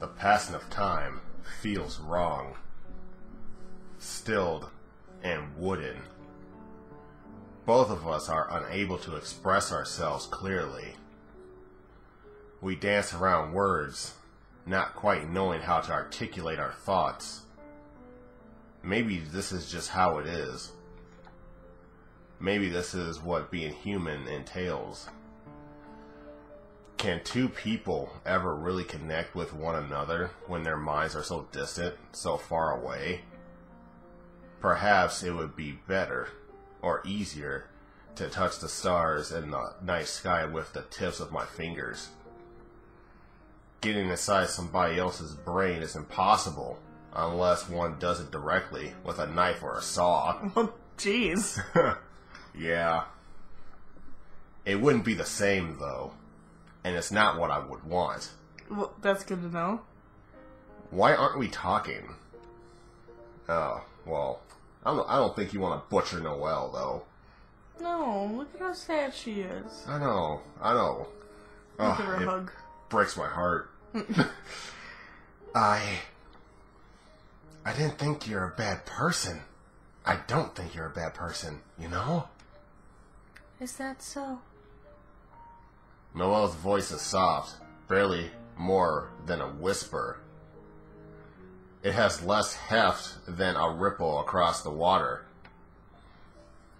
The passing of time feels wrong, stilled and wooden. Both of us are unable to express ourselves clearly. We dance around words, not quite knowing how to articulate our thoughts. Maybe this is just how it is. Maybe this is what being human entails. Can two people ever really connect with one another when their minds are so distant, so far away? Perhaps it would be better, or easier, to touch the stars in the night sky with the tips of my fingers. Getting inside somebody else's brain is impossible, unless one does it directly with a knife or a saw. Oh, jeez. Yeah. It wouldn't be the same, though. And it's not what I would want. Well, that's good to know. Why aren't we talking? Oh, well, I don't think you want to butcher Noelle, though. No, look at how sad she is. I know. Give her a hug. Breaks my heart. I didn't think you're a bad person. I don't think you're a bad person, you know? Is that so? Noelle's voice is soft, barely more than a whisper. It has less heft than a ripple across the water.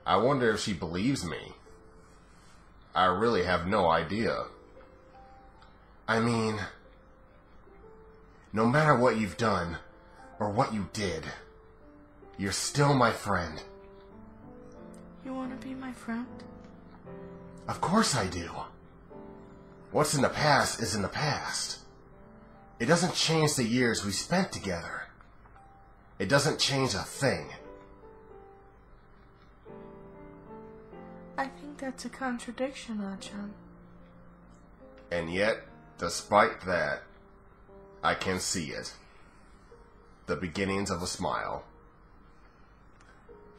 I wonder if she believes me. I really have no idea. I mean, no matter what you've done, or what you did, you're still my friend. You want to be my friend? Of course I do. What's in the past is in the past. It doesn't change the years we spent together. It doesn't change a thing. I think that's a contradiction, Atcchan. And yet, despite that, I can see it. The beginnings of a smile.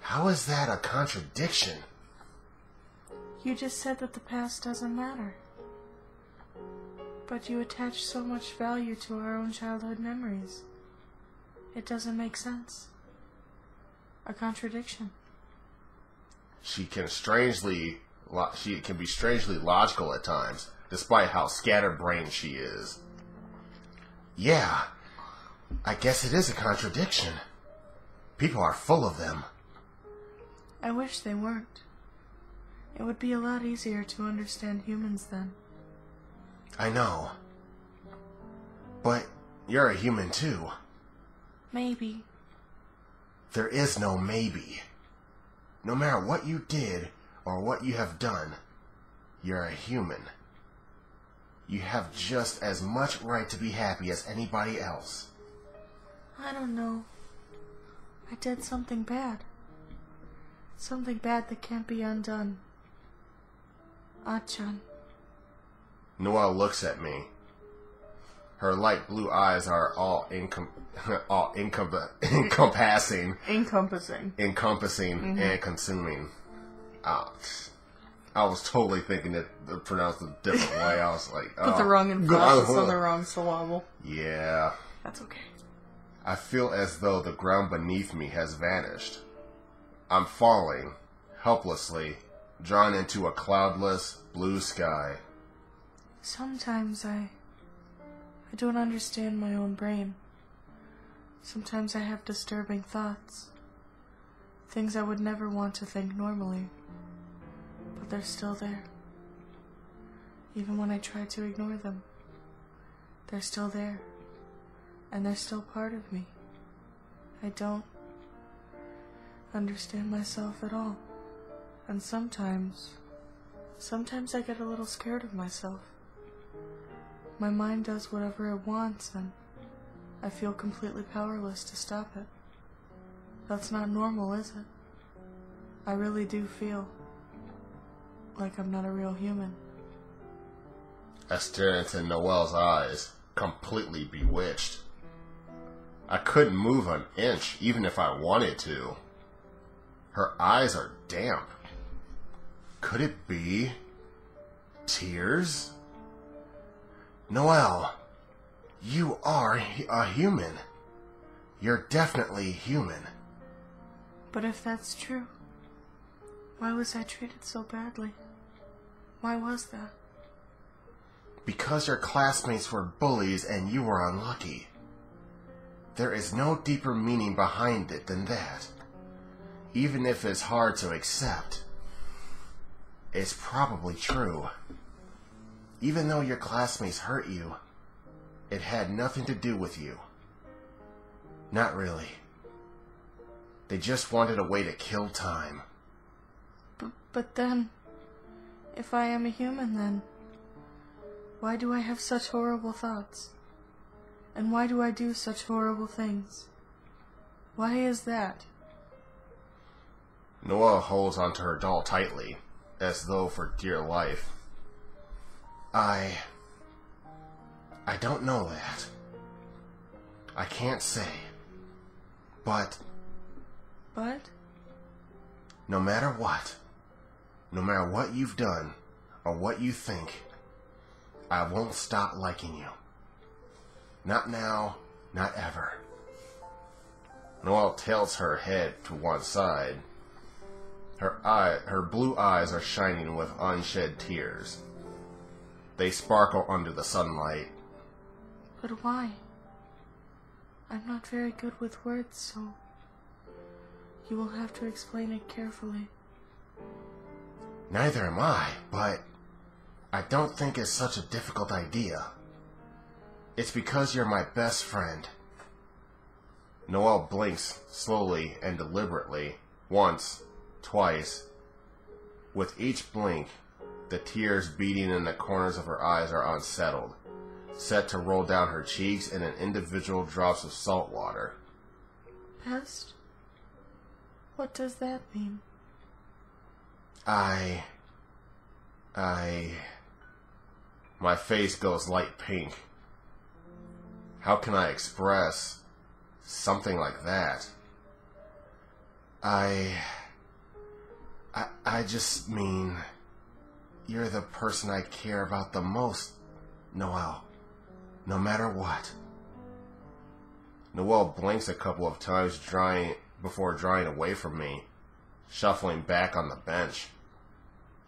How is that a contradiction? You just said that the past doesn't matter. But you attach so much value to our own childhood memories. It doesn't make sense. A contradiction. She can be strangely logical at times, despite how scatterbrained she is. Yeah, I guess it is a contradiction. People are full of them. I wish they weren't. It would be a lot easier to understand humans then. I know. But you're a human too. Maybe. There is no maybe. No matter what you did or what you have done, you're a human. You have just as much right to be happy as anybody else. I don't know. I did something bad. Something bad that can't be undone. Atcchan. Noelle looks at me. Her light blue eyes are all encompassing. Encompassing. And consuming. I was totally thinking it pronounced a different way. I was like, put the wrong emphasis on the wrong syllable. Yeah. That's okay. I feel as though the ground beneath me has vanished. I'm falling, helplessly, drawn into a cloudless blue sky. Sometimes I don't understand my own brain. Sometimes I have disturbing thoughts. Things I would never want to think normally. But they're still there. Even when I try to ignore them. They're still there. And they're still part of me. I don't understand myself at all. And sometimes I get a little scared of myself. My mind does whatever it wants, and I feel completely powerless to stop it. That's not normal, is it? I really do feel like I'm not a real human. I stared into Noelle's eyes, completely bewitched. I couldn't move an inch, even if I wanted to. Her eyes are damp. Could it be tears? Noelle, You are a human. You're definitely human. But if that's true, why was I treated so badly? Why was that? Because your classmates were bullies and you were unlucky. There is no deeper meaning behind it than that. Even if it's hard to accept, it's probably true. Even though your classmates hurt you, it had nothing to do with you. Not really. They just wanted a way to kill time. But then, if I am a human then, why do I have such horrible thoughts? And why do I do such horrible things? Why is that? Noelle holds onto her doll tightly, as though for dear life. I don't know that. I can't say. But no matter what you've done, or what you think, I won't stop liking you. Not now, not ever. Noelle tilts her head to one side. Her blue eyes are shining with unshed tears. They sparkle under the sunlight. But why? I'm not very good with words, so you will have to explain it carefully. Neither am I, but I don't think it's such a difficult idea. It's because you're my best friend. Noelle blinks slowly and deliberately, once, twice. With each blink, the tears beating in the corners of her eyes are unsettled, set to roll down her cheeks in an individual drops of salt water. Best? What does that mean? My face goes light pink. How can I express something like that? I just mean, you're the person I care about the most, Noelle. No matter what. Noelle blinks a couple of times before drawing away from me, shuffling back on the bench.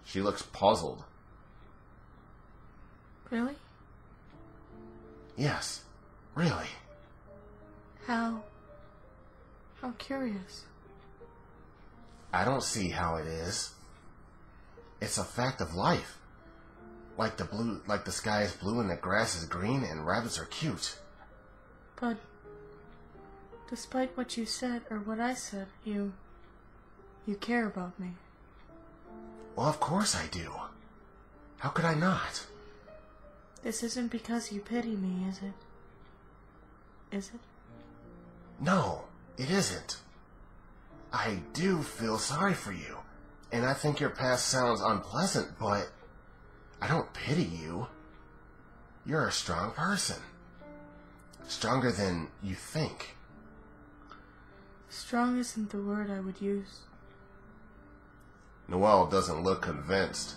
She looks puzzled. Really? Yes, really. How curious. I don't see how it is. It's a fact of life. Like the sky is blue and the grass is green and rabbits are cute. But despite what you said or what I said, you care about me. Well, of course I do. How could I not? This isn't because you pity me, is it? Is it? No, it isn't. I do feel sorry for you, and I think your past sounds unpleasant, but I don't pity you. You're a strong person. Stronger than you think. Strong isn't the word I would use. Noelle doesn't look convinced.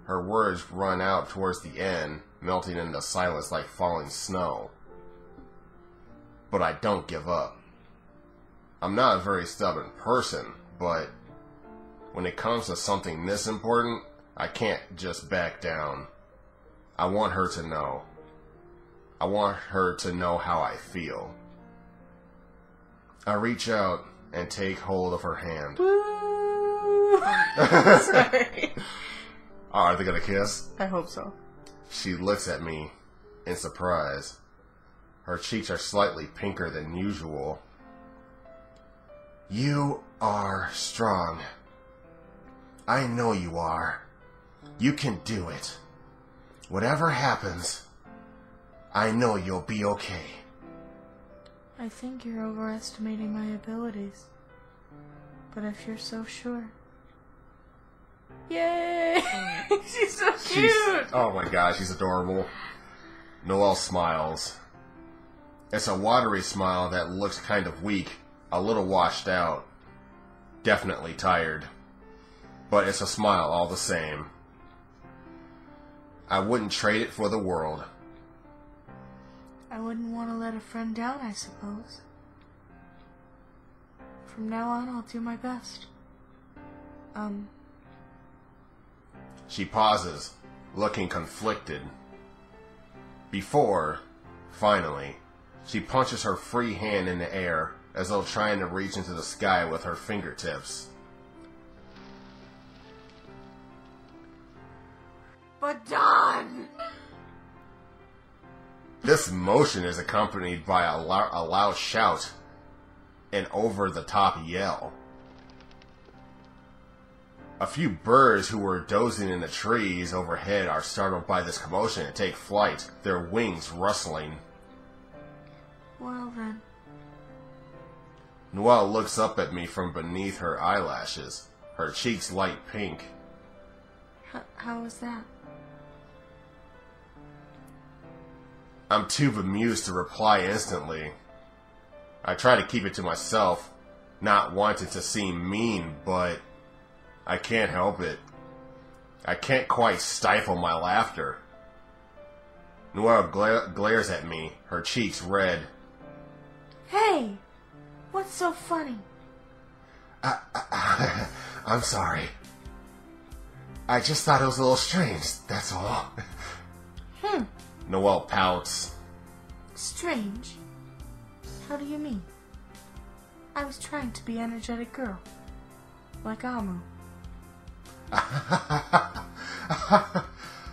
Her words run out towards the end, melting into silence like falling snow. But I don't give up. I'm not a very stubborn person, but when it comes to something this important, I can't just back down. I want her to know. I want her to know how I feel. I reach out and take hold of her hand. Sorry. Oh, are they gonna kiss? I hope so. She looks at me in surprise. Her cheeks are slightly pinker than usual. You are strong. I know you are. You can do it. Whatever happens, I know you'll be okay. I think you're overestimating my abilities. But if you're so sure... Yay! She's so cute! Oh my gosh, she's adorable. Noelle smiles. It's a watery smile that looks kind of weak, a little washed out. Definitely tired. But it's a smile all the same. I wouldn't trade it for the world. I wouldn't want to let a friend down, I suppose. From now on, I'll do my best. She pauses, looking conflicted. Before, finally, she punches her free hand in the air as though trying to reach into the sky with her fingertips. But done! This motion is accompanied by a loud shout, an over-the-top yell. A few birds who were dozing in the trees overhead are startled by this commotion and take flight, their wings rustling. Well then. Noelle looks up at me from beneath her eyelashes, her cheeks light pink. How was that? I'm too bemused to reply instantly. I try to keep it to myself, not wanting to seem mean, but I can't help it. I can't quite stifle my laughter. Noelle glares at me, her cheeks red. Hey! What's so funny? I'm sorry. I just thought it was a little strange, that's all. Noelle pouts. Strange? How do you mean? I was trying to be an energetic girl. Like Amu.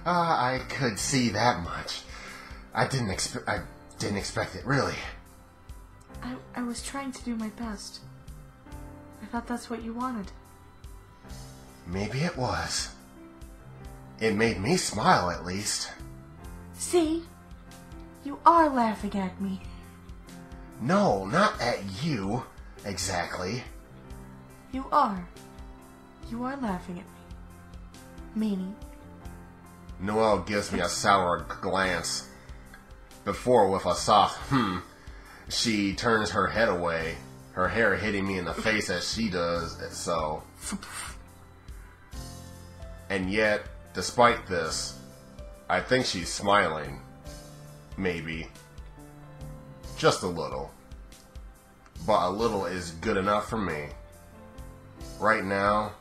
I could see that much. I didn't expect it, really. I was trying to do my best. I thought that's what you wanted. Maybe it was. It made me smile, at least. See? You are laughing at me. No, not at you, exactly. You are. You are laughing at me. Meaning? Noelle gives me a sour glance. Before, with a soft she turns her head away, her hair hitting me in the face as she does so. And yet, despite this, I think she's smiling. Maybe. Just a little. But a little is good enough for me. Right now,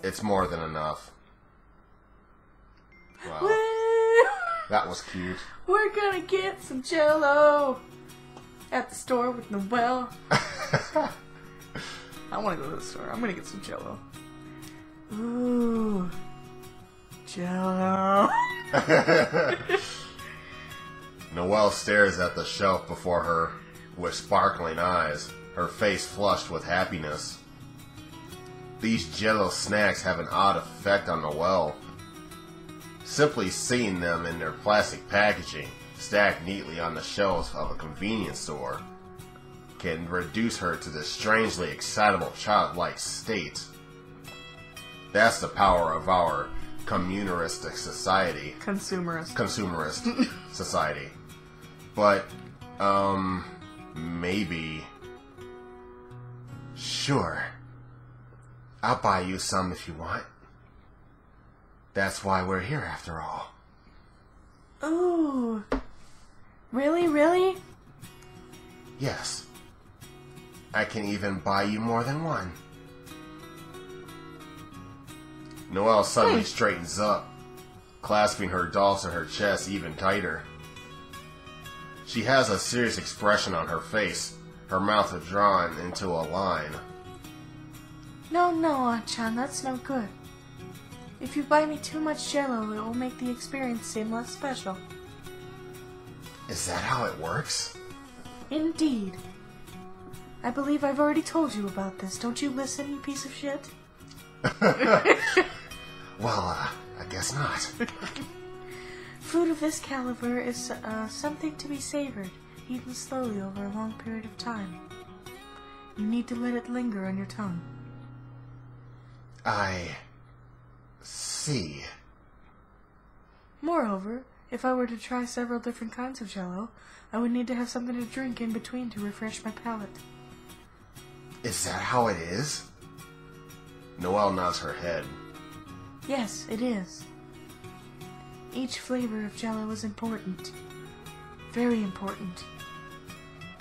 it's more than enough. Wow. Woo! That was cute. We're gonna get some Jello at the store with Noelle. I wanna go to the store. I'm gonna get some Jello. Ooh. Jello. Noelle stares at the shelf before her with sparkling eyes, her face flushed with happiness. These Jello snacks have an odd effect on Noelle. Simply seeing them in their plastic packaging, stacked neatly on the shelves of a convenience store, can reduce her to this strangely excitable childlike state. That's the power of our communalistic society. Consumerist society. But, maybe. Sure. I'll buy you some if you want. That's why we're here after all. Ooh. Really, really? Yes. I can even buy you more than one. Noelle suddenly straightens up, clasping her doll to her chest even tighter. She has a serious expression on her face, her mouth is drawn into a line. No, Atcchan, that's no good. If you buy me too much Jello, it will make the experience seem less special. Is that how it works? Indeed. I believe I've already told you about this. Don't you listen, you piece of shit? Well, I guess not. Food of this caliber is something to be savored, eaten slowly over a long period of time. You need to let it linger on your tongue. I see. Moreover, if I were to try several different kinds of Jello, I would need to have something to drink in between to refresh my palate. Is that how it is? Noelle nods her head. Yes, it is. Each flavor of Jello is important. Very important.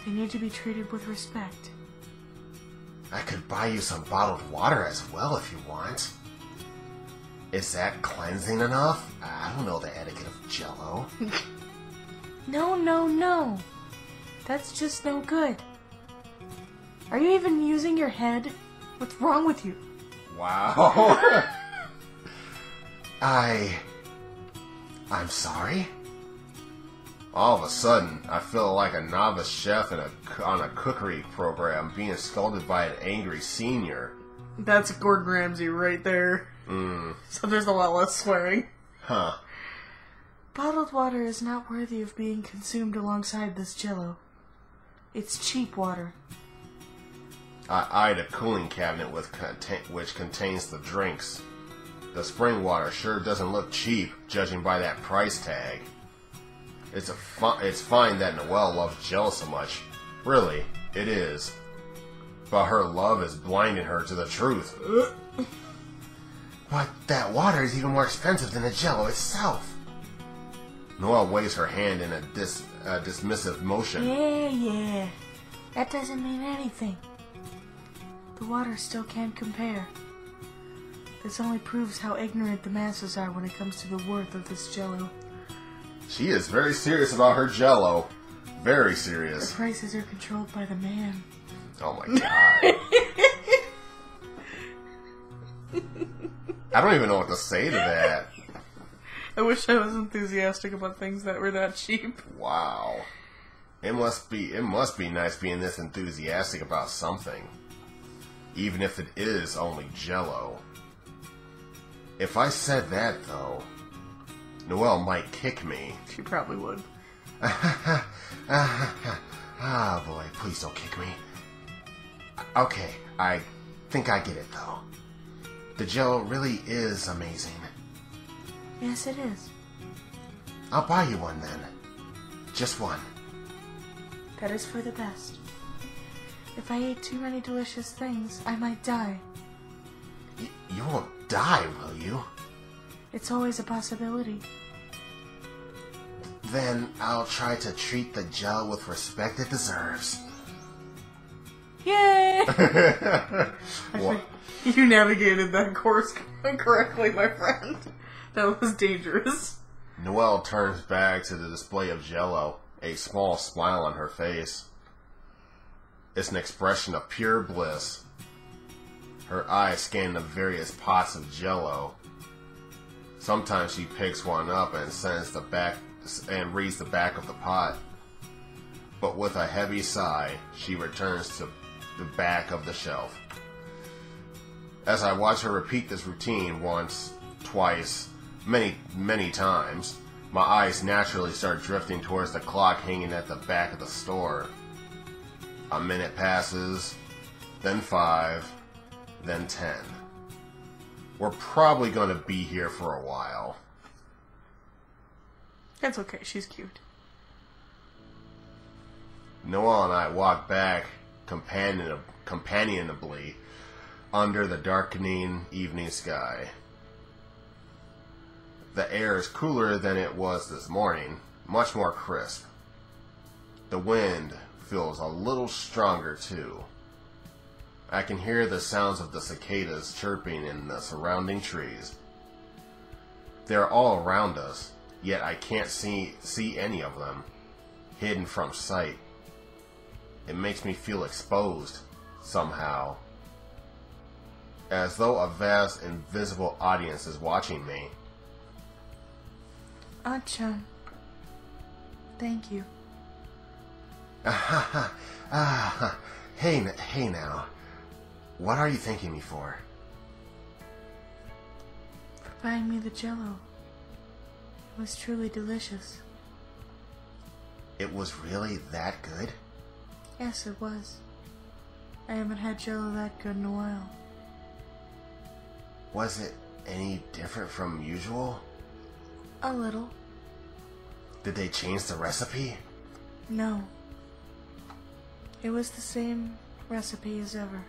They need to be treated with respect. I could buy you some bottled water as well if you want. Is that cleansing enough? I don't know the etiquette of Jello. No, no, no. That's just no good. Are you even using your head? What's wrong with you? Wow. I'm sorry? All of a sudden, I feel like a novice chef on a cookery program being scolded by an angry senior. That's Gordon Ramsay right there. So there's a lot less swearing. Huh. Bottled water is not worthy of being consumed alongside this Jello. It's cheap water. I eyed a cooling cabinet which contains the drinks. The spring water sure doesn't look cheap, judging by that price tag. It's fine that Noelle loves Jello so much. Really, it is. But her love is blinding her to the truth. But that water is even more expensive than the Jello itself. Noelle waves her hand in a dismissive motion. Yeah. That doesn't mean anything. The water still can't compare. This only proves how ignorant the masses are when it comes to the worth of this Jello. She is very serious about her Jello. Very The serious. prices are controlled by the man. Oh my god. I don't even know what to say to that. I wish I was enthusiastic about things that were that cheap. Wow. It must be nice being this enthusiastic about something. Even if it is only Jello. If I said that, though, Noelle might kick me. She probably would. Ah, boy, please don't kick me. Okay, I think I get it, though. The Jello really is amazing. Yes, it is. I'll buy you one, then. Just one. That is for the best. If I ate too many delicious things, I might die. You won't die, will you? It's always a possibility. Then I'll try to treat the Jello with respect it deserves. Yay! What? You navigated that course correctly, my friend. That was dangerous. Noelle turns back to the display of Jello, a small smile on her face. It's an expression of pure bliss. Her eyes scan the various pots of Jello. Sometimes she picks one up and reads the back of the pot. But with a heavy sigh, she returns to the back of the shelf. As I watch her repeat this routine once, twice, many times, my eyes naturally start drifting towards the clock hanging at the back of the store. A minute passes, then 5, then 10. We're probably going to be here for a while. That's okay, she's cute. Noelle and I walk back companionably under the darkening evening sky. The air is cooler than it was this morning, much more crisp. The wind feels a little stronger too. I can hear the sounds of the cicadas chirping in the surrounding trees. They're all around us, yet I can't see any of them, hidden from sight. It makes me feel exposed, somehow, as though a vast invisible audience is watching me. Atcchan. Thank you. Hey now. What are you thanking me for? For buying me the Jello. It was truly delicious. It was really that good? Yes, it was. I haven't had Jello that good in a while. Was it any different from usual? A little. Did they change the recipe? No. It was the same recipe as ever.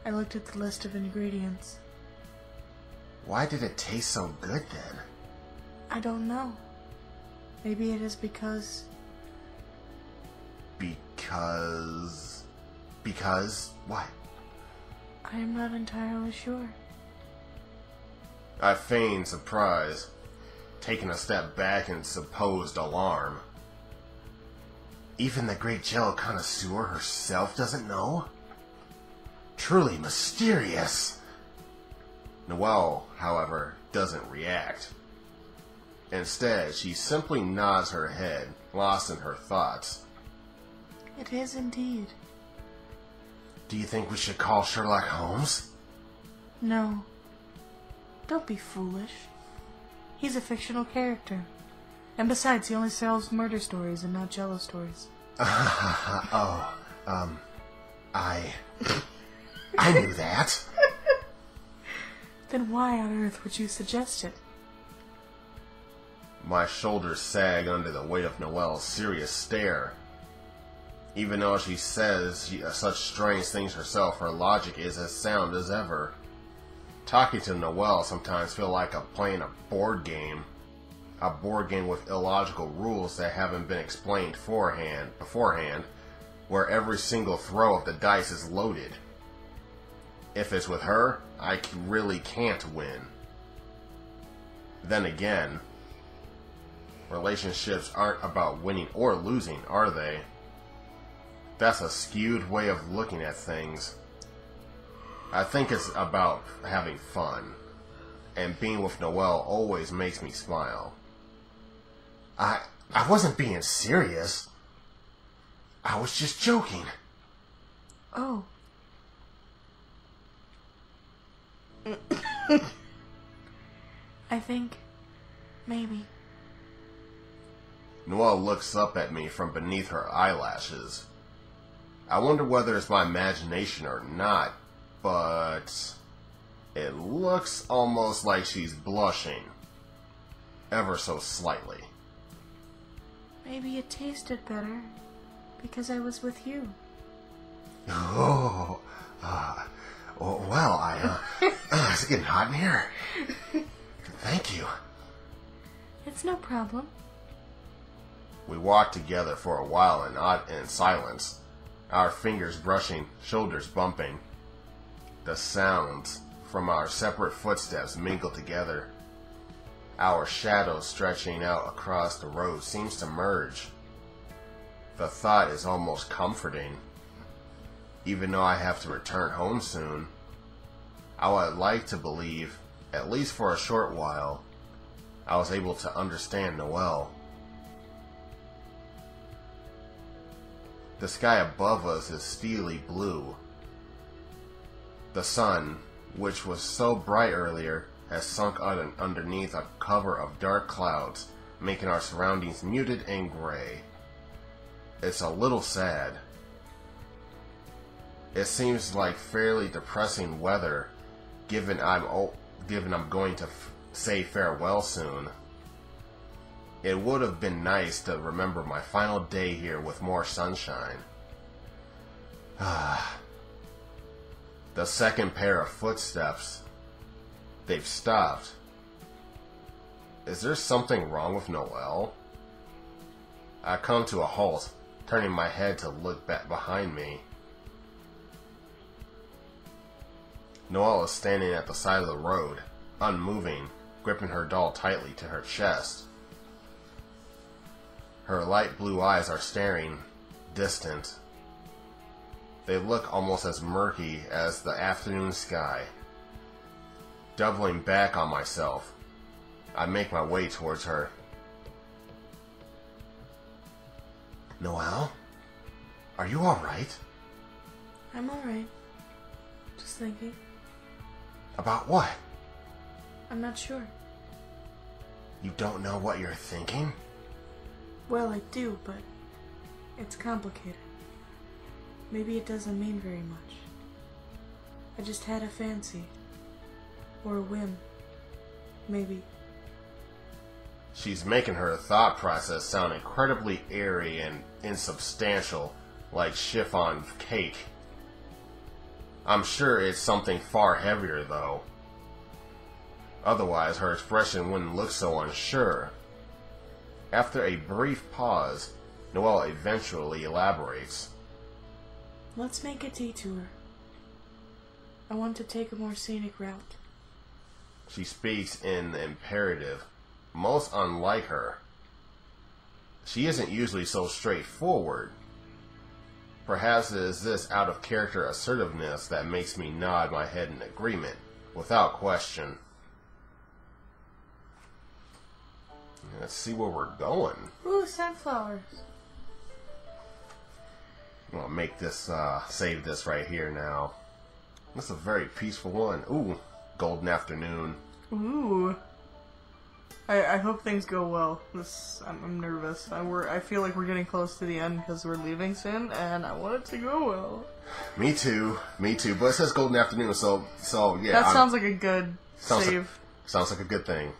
I looked at the list of ingredients. Why did it taste so good then? I don't know. Maybe it is because... Because what? I am not entirely sure. I feigned surprise, taking a step back in supposed alarm. Even the great Jello connoisseur herself doesn't know? Truly mysterious! Noelle, however, doesn't react. Instead, she simply nods her head, lost in her thoughts. It is indeed. Do you think we should call Sherlock Holmes? No. Don't be foolish. He's a fictional character. And besides, he only sells murder stories and not Jello stories. I knew that. Then why on earth would you suggest it? My shoulders sag under the weight of Noelle's serious stare. Even though she says such strange things herself, her logic is as sound as ever. Talking to Noelle sometimes feels like playing a board game. A board game with illogical rules that haven't been explained beforehand, where every single throw of the dice is loaded. If it's with her, I really can't win. Then again, relationships aren't about winning or losing, are they? That's a skewed way of looking at things. I think it's about having fun, and being with Noelle always makes me smile. I wasn't being serious. I was just joking. Oh. I think... maybe. Noelle looks up at me from beneath her eyelashes. I wonder whether it's my imagination or not, but it looks almost like she's blushing. Ever so slightly. Maybe it tasted better because I was with you. Oh, well, it's getting hot in here. Thank you. It's no problem. We walked together for a while in silence, our fingers brushing, shoulders bumping. The sounds from our separate footsteps mingled together. Our shadows stretching out across the road seems to merge. The thought is almost comforting. Even though I have to return home soon, I would like to believe, at least for a short while, I was able to understand Noelle. The sky above us is steely blue. The sun, which was so bright earlier, has sunk underneath a cover of dark clouds, making our surroundings muted and gray. It's a little sad. It seems like fairly depressing weather, given I'm going to say farewell soon. It would have been nice to remember my final day here with more sunshine. The second pair of footsteps. They've stopped. Is there something wrong with Noelle? I come to a halt, turning my head to look back behind me. Noelle is standing at the side of the road, unmoving, gripping her doll tightly to her chest. Her light blue eyes are staring, distant. They look almost as murky as the afternoon sky. Doubling back on myself, I make my way towards her. Noelle? Are you alright? I'm alright. Just thinking. About what? I'm not sure. You don't know what you're thinking? Well, I do, but it's complicated. Maybe it doesn't mean very much. I just had a fancy. Or a whim. Maybe. She's making her thought process sound incredibly airy and insubstantial, like chiffon cake. I'm sure it's something far heavier, though. Otherwise, her expression wouldn't look so unsure. After a brief pause, Noelle eventually elaborates. Let's make a detour. I want to take a more scenic route. She speaks in the imperative, most unlike her. She isn't usually so straightforward. Perhaps it is this out-of-character assertiveness that makes me nod my head in agreement, without question. Let's see where we're going. Ooh, sunflowers. I'm gonna make this, save this right here now. This is a very peaceful one. Ooh, golden afternoon. Ooh. I hope things go well. I'm nervous. I feel like we're getting close to the end because we're leaving soon, and I want it to go well. Me too. But it says golden afternoon, so yeah. That sounds like a good save. Sounds like a good thing.